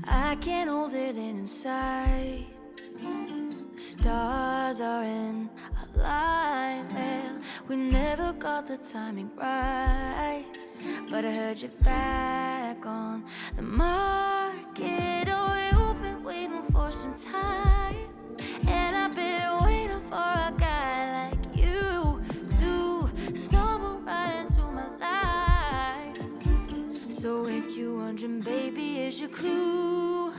I can't hold it inside. The stars are in alignment. We never got the timing right, but I heard you back on the market. Oh, you've been waiting for some time, and I've been waiting for a guy like you to stumble right into my life. So if you're wondering, baby, is your clue?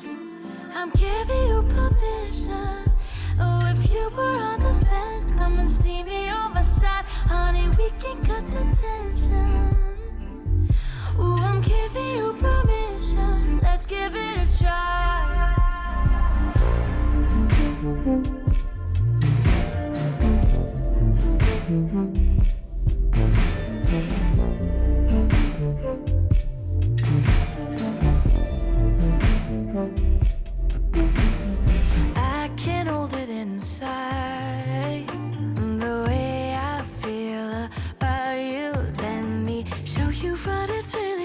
I'm giving you permission. Oh, if you were on the fence, come and see me on my side. Honey, we can cut the tension. Ooh, I'm giving you permission. Let's give it a try. I can't hold it inside. The way I feel about you, let me show you what it's really